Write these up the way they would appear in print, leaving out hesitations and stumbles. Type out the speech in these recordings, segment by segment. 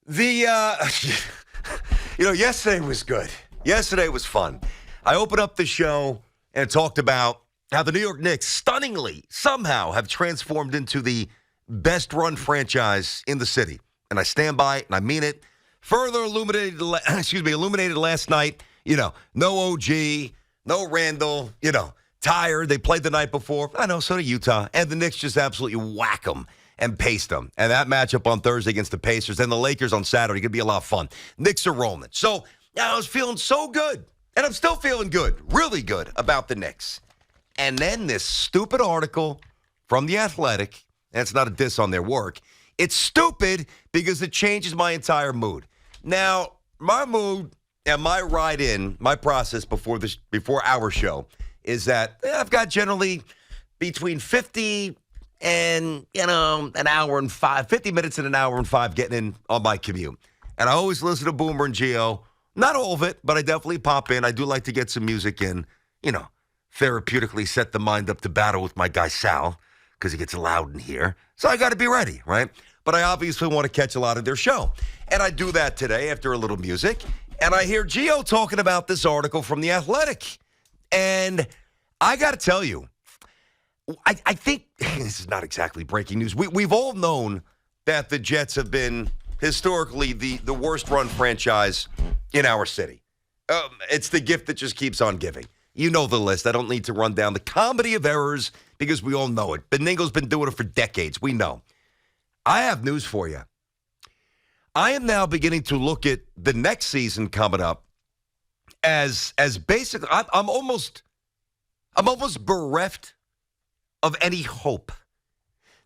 The, yesterday was good. Yesterday was fun. I opened up the show and talked about how the New York Knicks stunningly somehow have transformed into the best run franchise in the city. And I stand by it and I mean it. Further illuminated last night, no OG, no Randall, tired. They played the night before. I know, so did Utah. And the Knicks just absolutely whack them and paste them. And that matchup on Thursday against the Pacers and the Lakers on Saturday could be a lot of fun. Knicks are rolling. So I was feeling so good. And I'm still feeling good, really good about the Knicks. And then this stupid article from The Athletic, and it's not a diss on their work. It's stupid because it changes my entire mood. Now, my mood and my ride-in, my process before our show is that I've got generally between 50 and, an hour and 50 minutes and an hour and 5 getting in on my commute. And I always listen to Boomer and Gio. Not all of it, but I definitely pop in. I do like to get some music in, therapeutically set the mind up to battle with my guy Sal, because it gets loud in here. So I got to be ready, right? But I obviously want to catch a lot of their show. And I do that today after a little music. And I hear Gio talking about this article from The Athletic. And I got to tell you, I think this is not exactly breaking news. We've all known that the Jets have been historically the worst run franchise in our city. It's the gift that just keeps on giving. You know the list. I don't need to run down the comedy of errors because we all know it. Beningo's been doing it for decades. We know. I have news for you. I am now beginning to look at the next season coming up as basically I'm almost bereft of any hope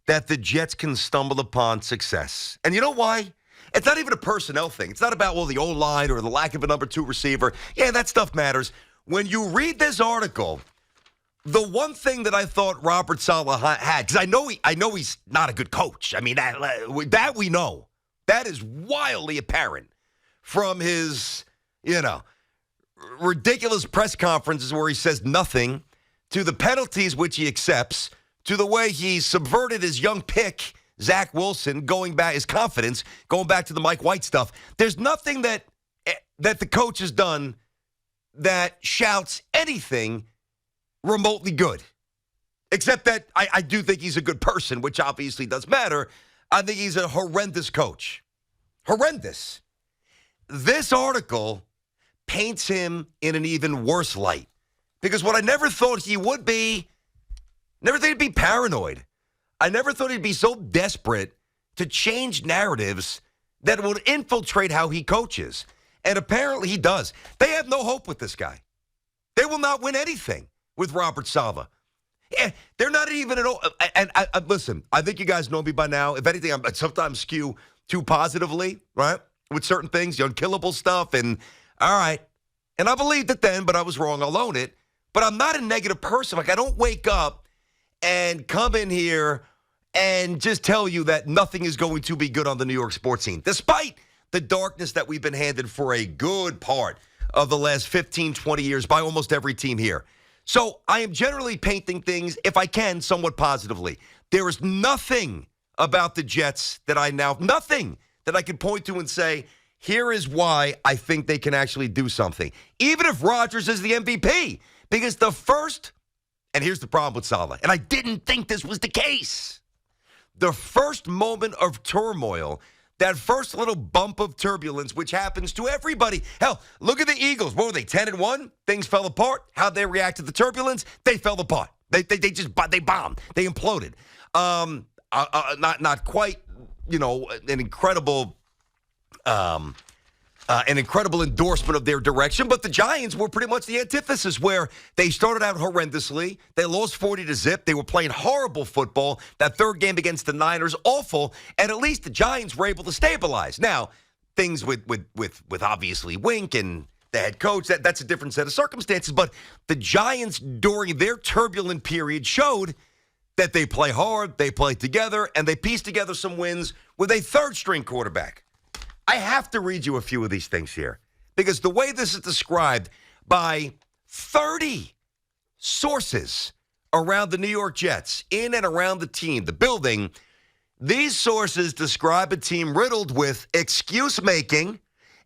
that the Jets can stumble upon success. And you know why? It's not even a personnel thing. It's not about, the O-line or the lack of a number 2 receiver. Yeah, that stuff matters. When you read this article, the one thing that I thought Robert Saleh had, because I know he's not a good coach. I mean, that we know. That is wildly apparent from his, ridiculous press conferences where he says nothing, to the penalties which he accepts, to the way he subverted his young pick, Zach Wilson, his confidence, going back to the Mike White stuff. There's nothing that the coach has done that shouts anything remotely good. Except that I do think he's a good person, which obviously does matter. I think he's a horrendous coach. Horrendous. This article paints him in an even worse light. Because what I never thought he would be, never thought he'd be paranoid. I never thought he'd be so desperate to change narratives that would infiltrate how he coaches. And apparently he does. They have no hope with this guy. They will not win anything with Robert Saleh. They're not even at all. And listen, I think you guys know me by now. If anything, I sometimes skew too positively, right? With certain things, the unkillable stuff. And all right. And I believed it then, but I was wrong. I'll own it. But I'm not a negative person. Like, I don't wake up and come in here and just tell you that nothing is going to be good on the New York sports scene, despite the darkness that we've been handed for a good part of the last 15, 20 years by almost every team here. So I am generally painting things, if I can, somewhat positively. There is nothing about the Jets nothing that I can point to and say, here is why I think they can actually do something. Even if Rodgers is the MVP. Because and here's the problem with Saleh, and I didn't think this was the case. The first moment of turmoil, that first little bump of turbulence, which happens to everybody. Hell, look at the Eagles. What were they, 10-1? Things fell apart. How'd they react to the turbulence? They fell apart. They bombed. They imploded. Not quite, an incredible endorsement of their direction, but the Giants were pretty much the antithesis, where they started out horrendously. They lost 40-0. They were playing horrible football. That third game against the Niners, awful. And at least the Giants were able to stabilize. Now, things with obviously Wink and the head coach, that's a different set of circumstances. But the Giants, during their turbulent period, showed that they play hard, they play together, and they piece together some wins with a third-string quarterback. I have to read you a few of these things here, because the way this is described by 30 sources around the New York Jets, in and around the team, the building, These sources describe a team riddled with excuse-making,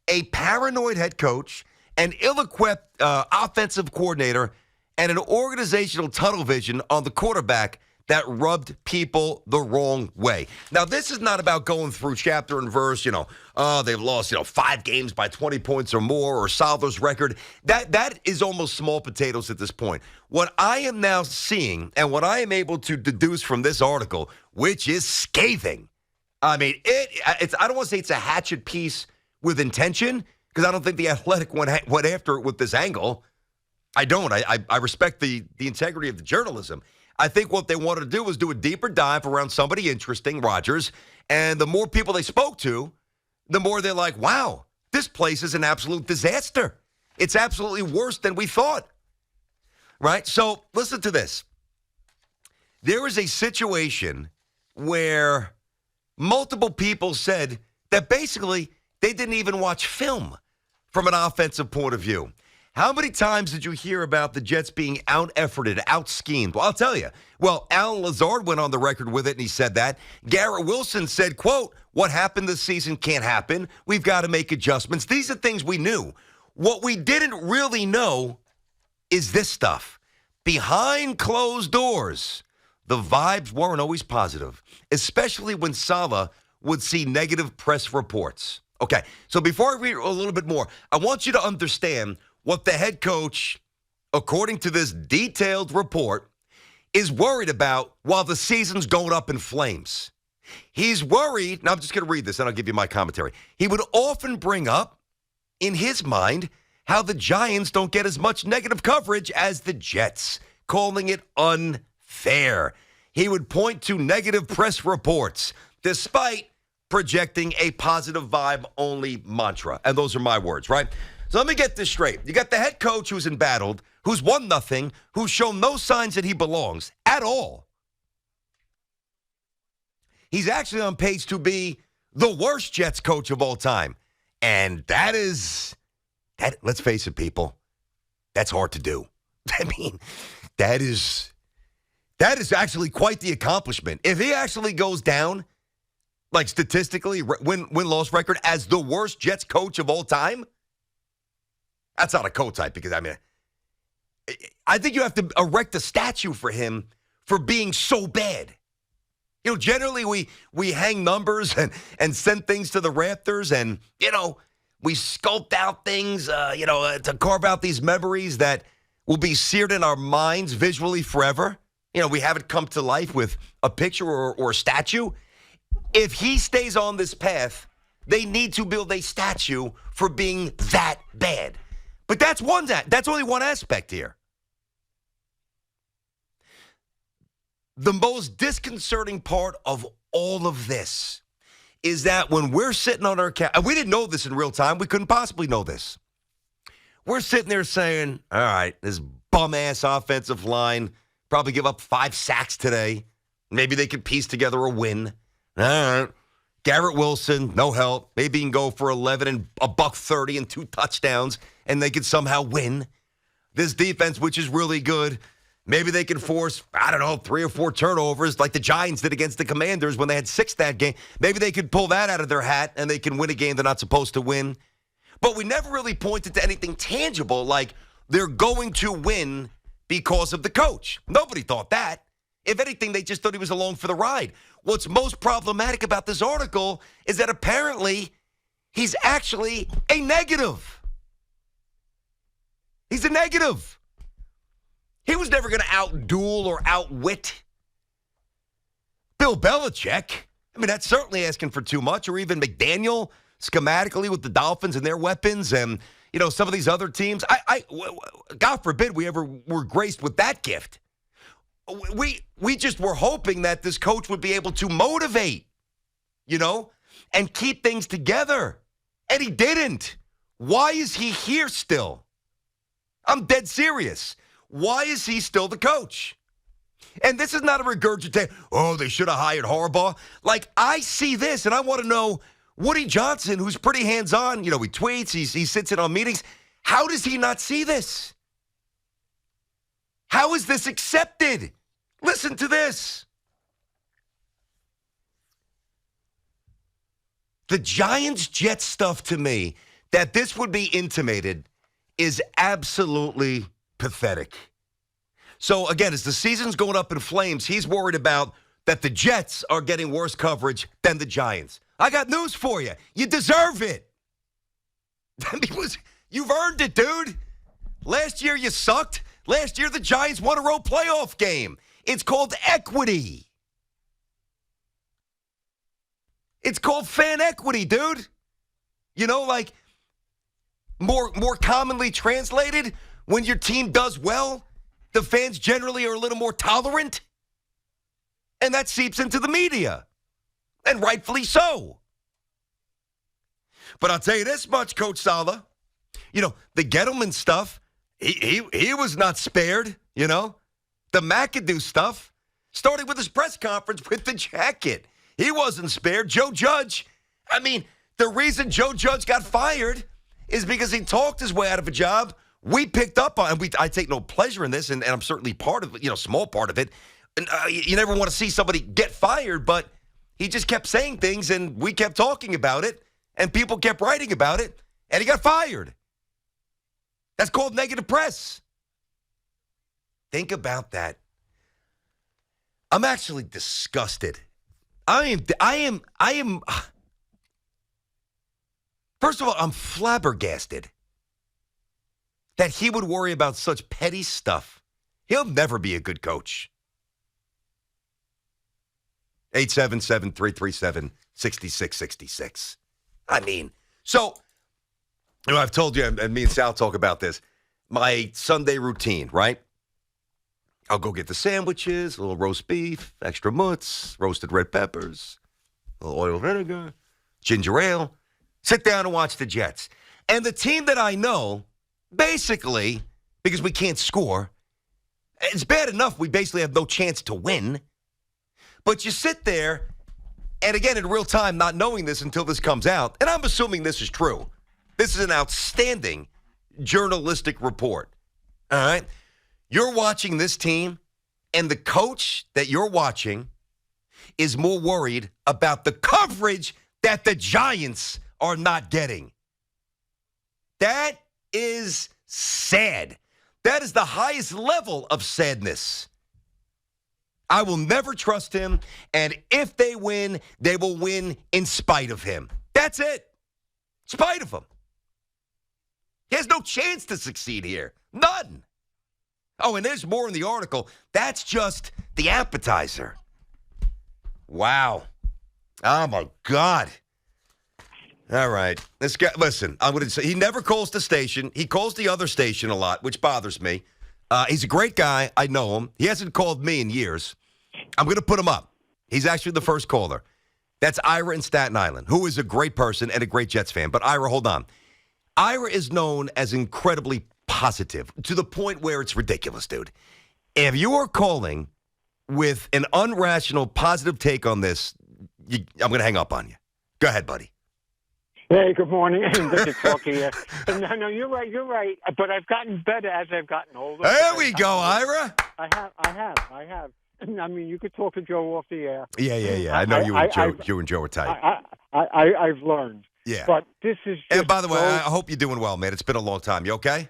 a paranoid head coach, an ill-equipped offensive coordinator, and an organizational tunnel vision on the quarterback that rubbed people the wrong way. Now, this is not about going through chapter and verse, they've lost, 5 games by 20 points or more, or Saleh's record. That is almost small potatoes at this point. What I am now seeing and what I am able to deduce from this article, which is scathing. I mean, it's I don't want to say it's a hatchet piece with intention, because I don't think the Athletic went after it with this angle. I don't. I respect the integrity of the journalism. I think what they wanted to do was do a deeper dive around somebody interesting, Rodgers, and the more people they spoke to, the more they're like, wow, this place is an absolute disaster. It's absolutely worse than we thought, right? So listen to this. There is a situation where multiple people said that basically they didn't even watch film from an offensive point of view. How many times did you hear about the Jets being out-efforted, out-schemed? Well, I'll tell you. Well, Alan Lazard went on the record with it, and he said that. Garrett Wilson said, quote, what happened this season can't happen. We've got to make adjustments. These are things we knew. What we didn't really know is this stuff. Behind closed doors, the vibes weren't always positive, especially when Saleh would see negative press reports. Okay, so before I read a little bit more, I want you to understand what the head coach, according to this detailed report, is worried about while the season's going up in flames. He's worried, now I'm just going to read this and I'll give you my commentary. He would often bring up, in his mind, how the Giants don't get as much negative coverage as the Jets, calling it unfair. He would point to negative press reports, despite projecting a positive vibe-only mantra. And those are my words, right? So let me get this straight. You got the head coach who's embattled, who's won nothing, who's shown no signs that he belongs at all. He's actually on pace to be the worst Jets coach of all time. And let's face it, people, that's hard to do. I mean, that is actually quite the accomplishment. If he actually goes down, like statistically, win-loss record as the worst Jets coach of all time, that's not a coach type, because, I think you have to erect a statue for him for being so bad. Generally we hang numbers and send things to the rafters, and, we sculpt out things, to carve out these memories that will be seared in our minds visually forever. We have it come to life with a picture or a statue. If he stays on this path, they need to build a statue for being that bad. But that's only one aspect here. The most disconcerting part of all of this is that when we're sitting on our couch, and we didn't know this in real time, we couldn't possibly know this. We're sitting there saying, all right, this bum-ass offensive line probably give up 5 sacks today. Maybe they could piece together a win. All right. Garrett Wilson, no help. Maybe he can go for 11 and $130 and 2 touchdowns, and they could somehow win. This defense, which is really good, maybe they can force, 3 or 4 turnovers like the Giants did against the Commanders when they had 6 that game. Maybe they could pull that out of their hat, and they can win a game they're not supposed to win. But we never really pointed to anything tangible like they're going to win because of the coach. Nobody thought that. If anything, they just thought he was along for the ride. What's most problematic about this article is that apparently he's actually a negative. He's a negative. He was never going to outduel or outwit Bill Belichick. That's certainly asking for too much, or even McDaniel schematically with the Dolphins and their weapons and, some of these other teams. God forbid we ever were graced with that gift. We just were hoping that this coach would be able to motivate, and keep things together. And he didn't. Why is he here still? I'm dead serious. Why is he still the coach? And this is not a regurgitation. Oh, they should have hired Harbaugh. Like, I see this, and I want to know, Woody Johnson, who's pretty hands-on, he tweets, he sits in on meetings. How does he not see this? How is this accepted? Listen to this. The Giants-Jets stuff to me, that this would be intimated, is absolutely pathetic. So, again, as the season's going up in flames, he's worried about that the Jets are getting worse coverage than the Giants. I got news for you. You deserve it. You've earned it, dude. Last year you sucked. Last year the Giants won a road playoff game. It's called equity. It's called fan equity, dude. You know, like more commonly translated, when your team does well, the fans generally are a little more tolerant. And that seeps into the media. And rightfully so. But I'll tell you this much, Coach Saleh. You know, the Gettleman stuff, he was not spared, you know. The McAdoo stuff started with his press conference with the jacket. He wasn't spared. Joe Judge, I mean, the reason Joe Judge got fired is because he talked his way out of a job. We picked up on, and I take no pleasure in this, and I'm certainly part of it, you know, small part of it. And you never want to see somebody get fired, but he just kept saying things, and we kept talking about it, and people kept writing about it, and he got fired. That's called negative press. Think about that. I'm actually disgusted. I am. First of all, I'm flabbergasted that he would worry about such petty stuff. He'll never be a good coach. 877-337-6666. I mean, so, you know, I've told you, and me and Sal talk about this, my Sunday routine, right? I'll go get the sandwiches, a little roast beef, extra mutts, roasted red peppers, a little oil vinegar, ginger ale, sit down and watch the Jets. And the team that I know, basically, because we can't score, it's bad enough we basically have no chance to win. But you sit there, and again, in real time, not knowing this until this comes out, and I'm assuming this is true. This is an outstanding journalistic report. All right? You're watching this team, and the coach that you're watching is more worried about the coverage that the Giants are not getting. That is sad. That is the highest level of sadness. I will never trust him, and if they win, they will win in spite of him. That's it. In spite of him. He has no chance to succeed here. None. Oh, and there's more in the article. That's just the appetizer. Wow. Oh, my God. All right. This guy, listen, I'm going to say he never calls the station. He calls the other station a lot, which bothers me. He's a great guy. I know him. He hasn't called me in years. I'm going to put him up. He's actually the first caller. That's Ira in Staten Island, who is a great person and a great Jets fan. But Ira, hold on. Ira is known as incredibly positive to the point where it's ridiculous, dude. If you are calling with an unrational, positive take on this, I'm going to hang up on you. Go ahead, buddy. Hey, good morning. Good to talk to you. No, you're right. But I've gotten better as I've gotten older. There we go, Ira. I have. I mean, you could talk to Joe off the air. Yeah. I know you and Joe are tight. I've learned. Yeah. But this is just and by the way, I hope you're doing well, man. It's been a long time. You okay?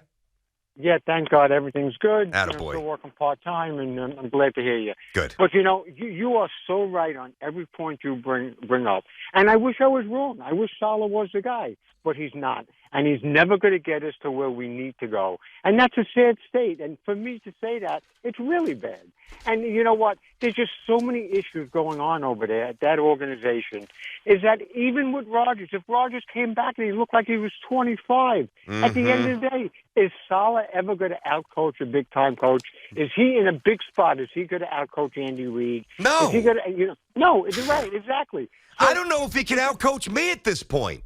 Yeah, thank God everything's good. Attaboy. I'm still working part-time, and I'm glad to hear you. Good. But, you know, you are so right on every point you bring up. And I wish I was wrong. I wish Saleh was the guy, but he's not. And he's never going to get us to where we need to go. And that's a sad state. And for me to say that, it's really bad. And you know what? There's just so many issues going on over there at that organization, is that even with Rodgers, if Rodgers came back and he looked like he was 25, at the end of the day, is Saleh ever going to outcoach a big-time coach? Is he in a big spot? Is he going to outcoach Andy Reid? No. Is he going to, no, you're right, exactly. So, I don't know if he can outcoach me at this point.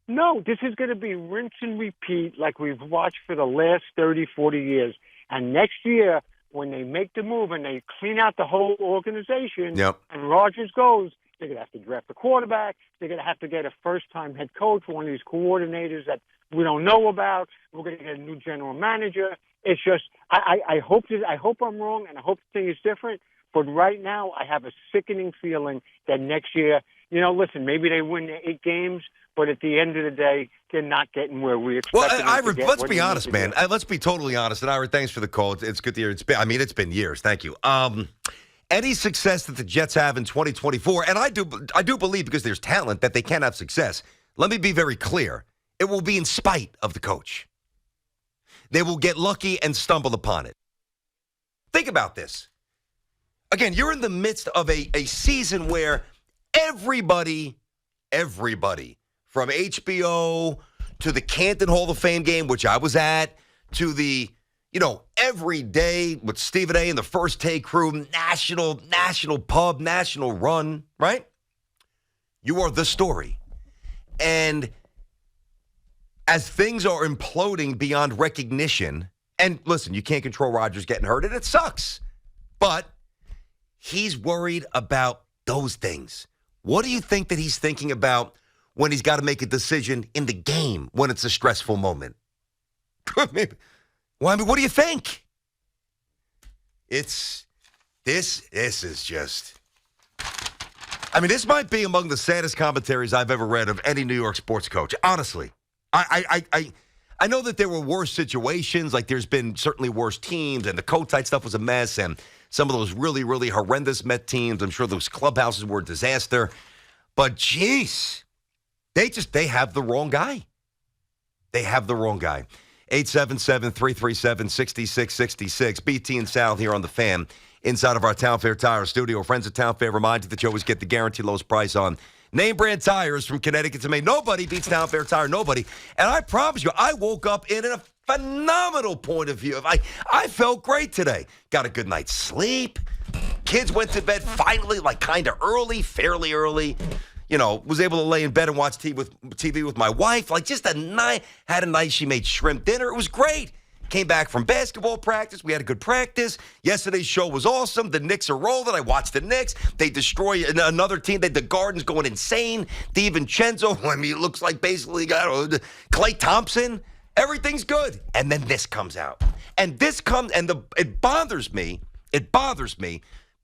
No, this is going to be rinse and repeat like we've watched for the last 30, 40 years. And next year, when they make the move and they clean out the whole organization, and Rodgers goes, they're going to have to draft a quarterback. They're going to have to get a first-time head coach, one of these coordinators that we don't know about. We're going to get a new general manager. It's just, I hope I'm wrong, and I hope the thing is different. But right now, I have a sickening feeling that next year listen, maybe they win the 8 games, but at the end of the day, they're not getting where we expect Well, them Ira, to get. let's What be do you need honest, to man. do? Let's be totally honest. And Ira, thanks for the call. It's good to hear. It's been years. Thank you. Any success that the Jets have in 2024, and I do believe because there's talent that they can have success. Let me be very clear. It will be in spite of the coach. They will get lucky and stumble upon it. Think about this. Again, you're in the midst of a season where everybody from HBO to the Canton Hall of Fame game, which I was at, to the, every day with Stephen A. and the First Take crew, national pub, national run, right? You are the story. And as things are imploding beyond recognition, and listen, you can't control Rodgers getting hurt, and it sucks. But he's worried about those things. What do you think that he's thinking about when he's got to make a decision in the game when it's a stressful moment? What do you think? This is just... this might be among the saddest commentaries I've ever read of any New York sports coach, honestly. I know that there were worse situations, like there's been certainly worse teams, and the coach-type stuff was a mess, and some of those really, really horrendous Met teams, I'm sure those clubhouses were a disaster. But, jeez, they have the wrong guy. They have the wrong guy. 877-337-6666. BT and Sal here on the Fan, inside of our Town Fair Tire studio. Friends at Town Fair remind you that you always get the guaranteed lowest price on name brand tires from Connecticut to Maine. Nobody beats Town Fair Tire. Nobody. And I promise you, I woke up in a phenomenal point of view. I felt great today. Got a good night's sleep. Kids went to bed finally, kind of early, fairly early. Was able to lay in bed and watch TV with my wife. Just a night. Had a night. She made shrimp dinner. It was great. Came back from basketball practice. We had a good practice. Yesterday's show was awesome. The Knicks are rolling. I watched the Knicks. They destroy another team. The Garden's going insane. DiVincenzo, it looks like basically Klay Thompson. Everything's good. And then this comes out. And it bothers me. It bothers me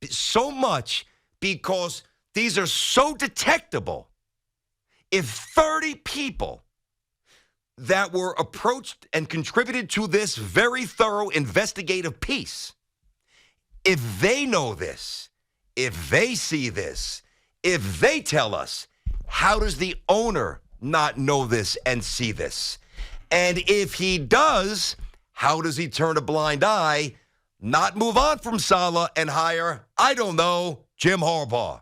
so much because these are so detectable. If 30 people that were approached and contributed to this very thorough investigative piece, if they know this, if they see this, if they tell us, how does the owner not know this and see this? And if he does, how does he turn a blind eye, not move on from Saleh and hire, I don't know, Jim Harbaugh?